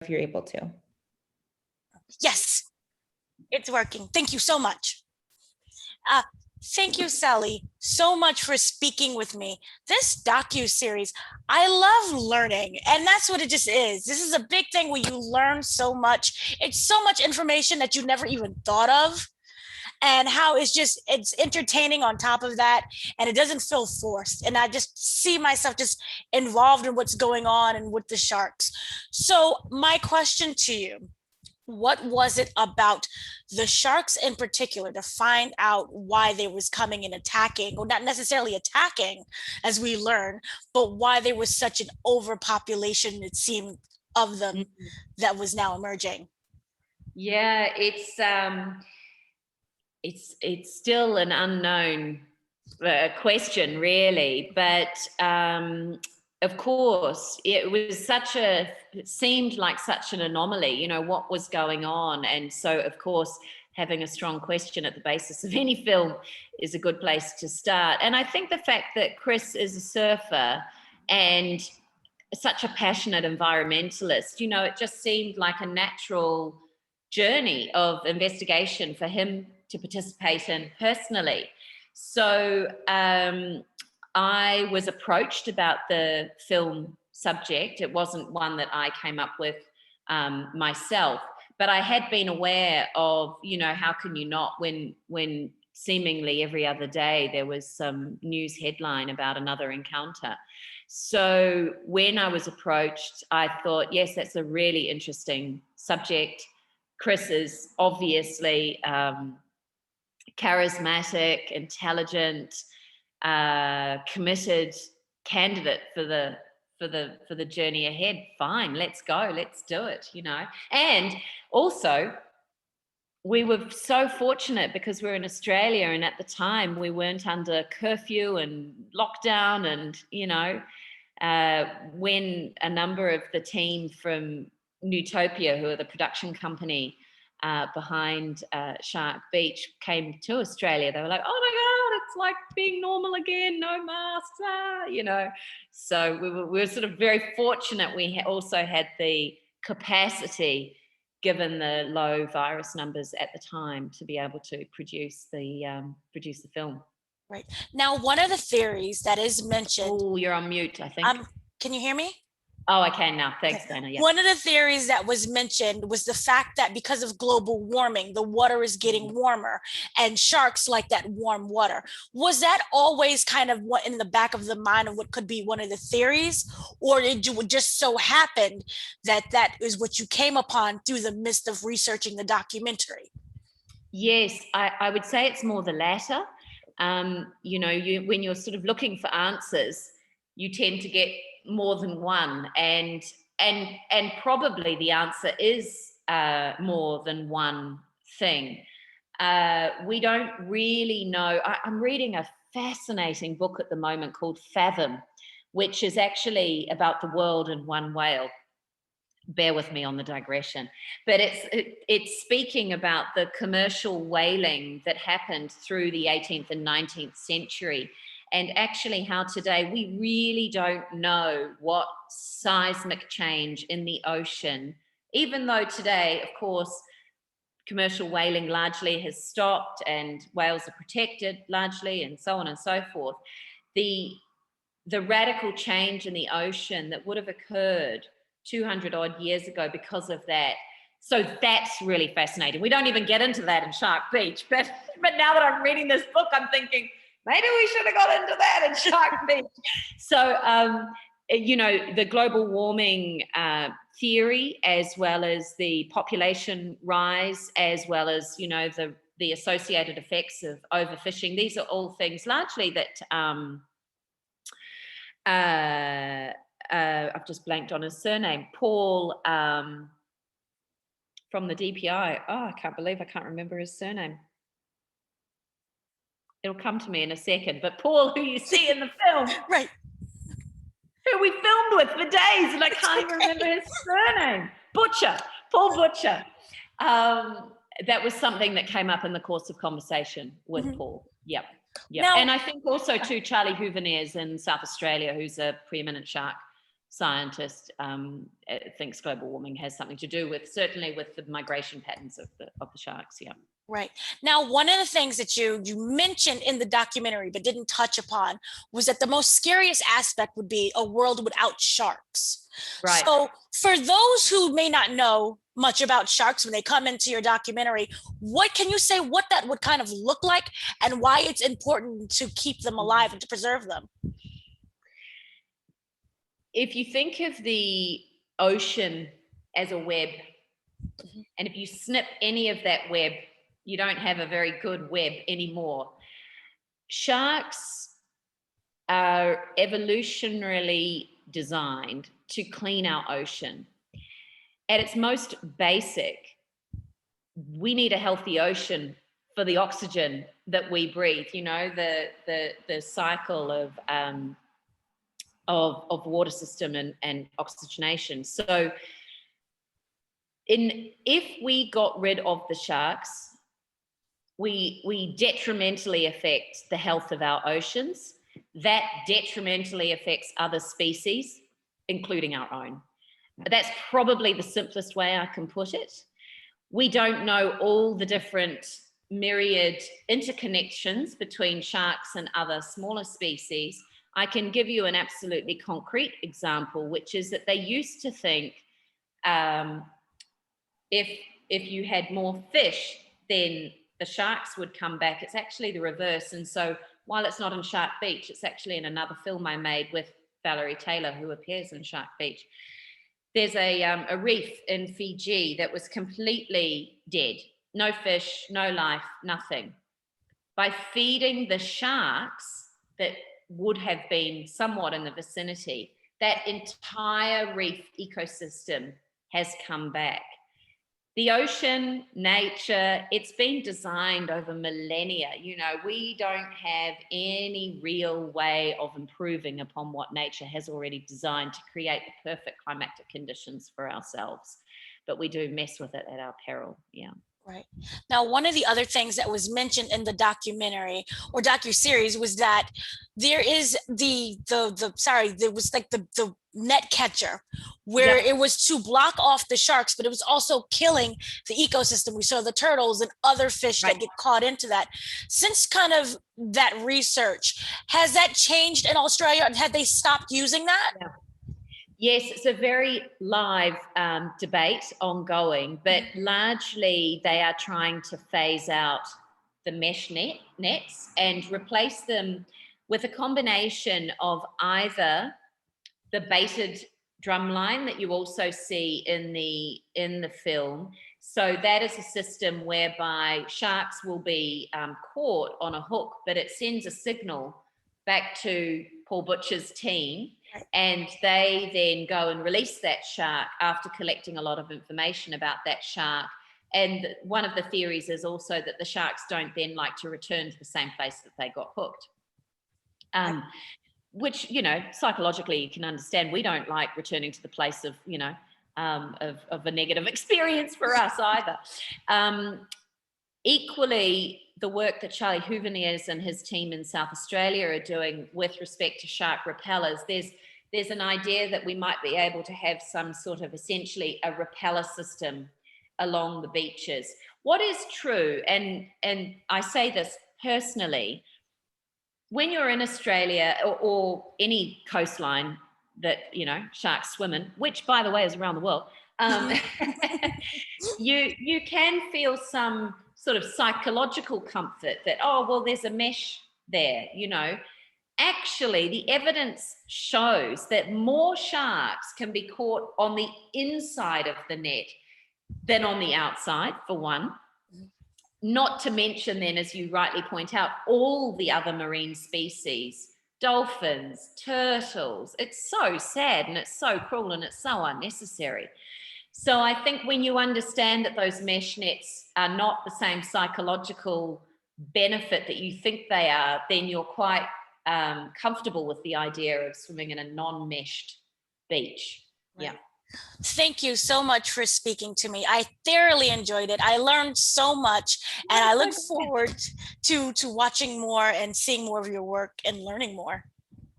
if you're able to. Yes, it's working. Thank you so much. Thank you, Sally, so much for speaking with me. This docu-series, I love learning, and that's what it just is. This is a big thing where you learn so much. It's so much information that you never even thought of, and how it's entertaining on top of that, and it doesn't feel forced. And I just see myself just involved in what's going on and with the sharks. So my question to you, what was it about the sharks in particular to find out why they was coming and attacking, or not necessarily attacking as we learn, but why there was such an overpopulation, it seemed, of them that was now emerging? Yeah, it's still an unknown question, really, but of course, it seemed like such an anomaly, you know, what was going on. And so, of course, having a strong question at the basis of any film is a good place to start. And I think the fact that Chris is a surfer and such a passionate environmentalist, you know, it just seemed like a natural journey of investigation for him to participate in personally. So I was approached about the film subject. It wasn't one that I came up with myself, but I had been aware of, you know, how can you not, when seemingly every other day there was some news headline about another encounter. So when I was approached, I thought, yes, that's a really interesting subject. Chris is obviously charismatic, intelligent, committed candidate for the journey ahead. Fine, let's go, let's do it, you know. And also, we were so fortunate because we're in Australia, and at the time we weren't under curfew and lockdown, and you know, when a number of the team from Newtopia, who are the production company behind Shark Beach, came to Australia, they were like, oh my God, it's like being normal again, no masks, you know. So we were sort of very fortunate. We also had the capacity, given the low virus numbers at the time, to be able to produce the film. Right. Now, one of the theories that is mentioned... Oh, you're on mute, I think. Can you hear me? Oh, I can now. Thanks, okay. Dana. Yeah. One of the theories that was mentioned was the fact that because of global warming, the water is getting warmer, and sharks like that warm water. Was that always kind of what in the back of the mind of what could be one of the theories? Or did you just so happen that that is what you came upon through the midst of researching the documentary? Yes, I would say it's more the latter. You know, when you're sort of looking for answers, you tend to get more than one, and probably the answer is more than one thing. We don't really know. I'm reading a fascinating book at the moment called Fathom, which is actually about the world in one whale. Bear with me on the digression, but it's speaking about the commercial whaling that happened through the 18th and 19th century, and actually how today we really don't know what seismic change in the ocean, even though today, of course, commercial whaling largely has stopped and whales are protected largely, and so on and so forth. The radical change in the ocean that would have occurred 200 odd years ago because of that. So that's really fascinating. We don't even get into that in Shark Beach, but now that I'm reading this book, I'm thinking, maybe we should have got into that in Shark Beach. So, you know, the global warming theory, as well as the population rise, as well as, you know, the associated effects of overfishing, these are all things largely that I've just blanked on his surname, Paul from the DPI. Oh, I can't believe I can't remember his surname. It'll come to me in a second, but Paul, who you see in the film, right, who we filmed with for days, and I can't even remember his surname. Butcher, Paul Butcher. That was something that came up in the course of conversation with Paul. Yep. Now, and I think also too, Charlie Houvenaers in South Australia, who's a preeminent shark scientist thinks global warming has something to do with, certainly with the migration patterns of the sharks. Yeah. Right. Now, one of the things that you mentioned in the documentary but didn't touch upon was that the most scariest aspect would be a world without sharks. Right. So for those who may not know much about sharks when they come into your documentary, what can you say what that would kind of look like and why it's important to keep them alive and to preserve them? If you think of the ocean as a web, and if you snip any of that web, you don't have a very good web anymore. Sharks are evolutionarily designed to clean our ocean. At its most basic, we need a healthy ocean for the oxygen that we breathe. You know, the cycle of water system and oxygenation. So if we got rid of the sharks, we detrimentally affect the health of our oceans. That detrimentally affects other species, including our own. That's probably the simplest way I can put it. We don't know all the different myriad interconnections between sharks and other smaller species. I can give you an absolutely concrete example, which is that they used to think if you had more fish, then the sharks would come back. It's actually the reverse. And so while it's not in Shark Beach, it's actually in another film I made with Valerie Taylor, who appears in Shark Beach. There's a reef in Fiji that was completely dead. No fish, no life, nothing. By feeding the sharks that would have been somewhat in the vicinity, that entire reef ecosystem has come back. The ocean, nature, it's been designed over millennia. You know, we don't have any real way of improving upon what nature has already designed to create the perfect climatic conditions for ourselves. But we do mess with it at our peril. Yeah. Right. Now, one of the other things that was mentioned in the documentary or docuseries was that there is there was like the net catcher where it was to block off the sharks, but it was also killing the ecosystem. We saw the turtles and other fish that get caught into that. Since kind of that research, has that changed in Australia and have they stopped using that? Yeah. Yes, it's a very live debate ongoing, but largely they are trying to phase out the mesh nets and replace them with a combination of either the baited drumline that you also see in the film. So that is a system whereby sharks will be caught on a hook, but it sends a signal back to Paul Butcher's team, and they then go and release that shark after collecting a lot of information about that shark. And one of the theories is also that the sharks don't then like to return to the same place that they got hooked. Which, you know, psychologically you can understand. We don't like returning to the place of, you know, of a negative experience for us either. Equally, the work that Charlie Huveniers and his team in South Australia are doing with respect to shark repellers, there's an idea that we might be able to have some sort of essentially a repeller system along the beaches. What is true, and I say this personally, when you're in Australia or any coastline that, you know, sharks swim in, which by the way is around the world, you can feel some sort of psychological comfort that, oh, well, there's a mesh there, you know. Actually, the evidence shows that more sharks can be caught on the inside of the net than on the outside, for one. Not to mention then, as you rightly point out, all the other marine species, dolphins, turtles. It's so sad and it's so cruel and it's so unnecessary. So I think when you understand that those mesh nets are not the same psychological benefit that you think they are, then you're quite comfortable with the idea of swimming in a non-meshed beach. Right. Yeah. Thank you so much for speaking to me. I thoroughly enjoyed it. I learned so much, and I look forward to watching more and seeing more of your work and learning more.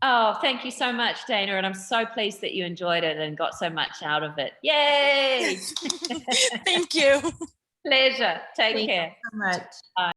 Oh, thank you so much, Dana. And I'm so pleased that you enjoyed it and got so much out of it. Yay! Thank you. Pleasure. Take Thank you care. so much. Bye.